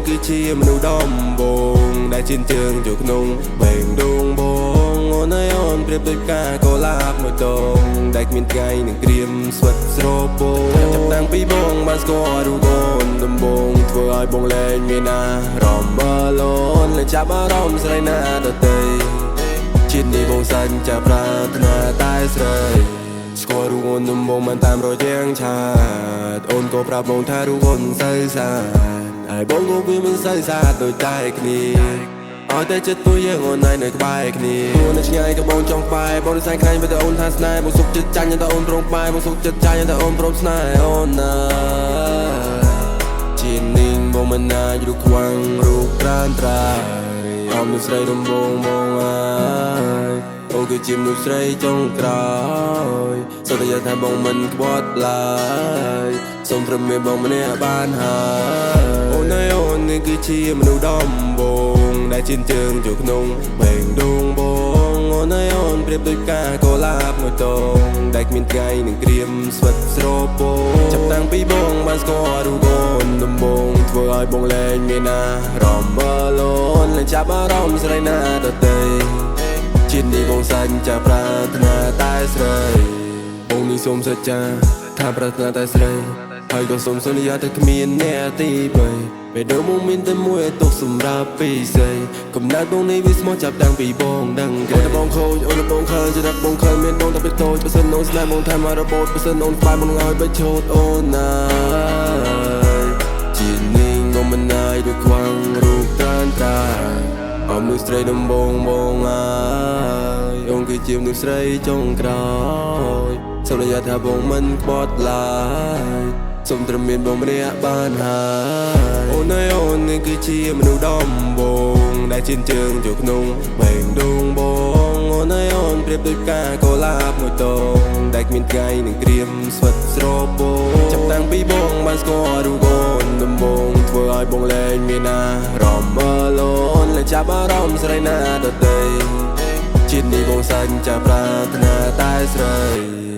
គឺជាមនុស្សដំបងដែលជិនជើងចូលក្នុងបេងដូងបងអូនហើយអូនប្រៀបដូចផ្កាកុលាបមួយដងដែលគ្មានថ្ងៃនឹងក្រៀមស្វិតស្រពោចាប់តាំងពីបងបានស្គាល់រូបអូនដំបងធ្វើឲ្យបងលែងមានអារម្មណ៍បលូនและចាប់អារម្មណ៍ស្រីណាដទៃជាតិនេះបងសាច់ចាប់ប្រាថ្នាតែស្រីស្គាល់រូបអូនដំបងមិនតាមរយៈឆាតអូនក៏ប្រាប់បងថារូបអូនសូវស្អាតហើយបងក៏វាមិនសូវស្អាតដូចតែគ្នាឲ្យតែចិត្តពួកយើងអូនហើយនៅក្បែរគ្នាខ្លួននៅឆ្ងាយក៏បងចង់ក្បែរបងនៅសែងខ្លាញ់តែអូនថាស្នេហ៍បងសុខចិត្តចាញ់តែអូនប្រងក្បែរបងសុខចិត្តចាញ់តែអូនព្រមស្នេហ៍អូនណាជានាងបងមិនអាចរូបខ្វាំងរូបត្រានត្រាយអមនឹងស្រីដំបងបងអើយអូនគឺជាមនុស្សស្រីចុងក្រោយសន្យាថាបងមិនក្បត់ឡើយសូមត្រឹមមានបងម្នាក់បានហើយអូនហើយអូននេះគឺជាមនុស្សដំបងដែលជិនជើងចូលក្នុងបេងដូងបងអូនហើយអូនប្រៀបដូចផ្កាកុលាបមួយដងដែលគ្មានថ្ងៃនឹងក្រៀមស្វិតស្រពោចាប់តាំងពីបងបានស្គាល់រូបអូនដំបងធ្វើឲ្យបងលែងមានអារម្មណ៍បលូនและចាប់អារម្មណ៍ស្រីណាដទៃជាតិនេះបងសាច់ចាប់ប្រាថ្នាតែស្រីបងនេះសូមសច្ចាថាប្រាថ្នាតែស្រីហើយក៏សូមសន្យាថាគ្មានអ្នកទី3ពេលដូរមកមានតែមួយទុកសម្រាប់ពីស្រីកំណត់បងនេះវាស្មោះចាប់តាំងពីបងដឹងគេអូនបងខូចអូនបងខើចិត្តបងខើមានបងតែពេលតូចបើសិនអូនស្នេហ៍បងថាមករបូតបើសិនអូនក្បែរបងឲ្យបិទឈោតអូនណាជានាងបងមិនអាចដូចខ្វាំងរូបត្រានត្រាយអមនោះស្រីដំបងបងអើយអូនគឺជាមនុស្សស្រីចុងក្រោយសន្យាថាបងមិនក្បត់ឡើយសូមត្រឹមមានបងម្នាក់បានហើយអូនហើយអូននេះគឺជាមនុស្សដំបងដែលជិនជើងចូលក្នុងបេងដូងបងអូនហើយអូនប្រៀបដូចផ្កាកុលាបមួយដងដែលគ្មានថ្ងៃនឹងក្រៀមស្វិតស្រពោចាប់តាំងពីបងបានស្គាល់រូបអូនដំបងធ្វើឲ្យបងលែងមានអារម្មណ៍បលូនและចាប់អារម្មណ៍ស្រីណាដទៃជាតិនេះបងសាច់ចាប់ប្រាថ្នាតែស្រី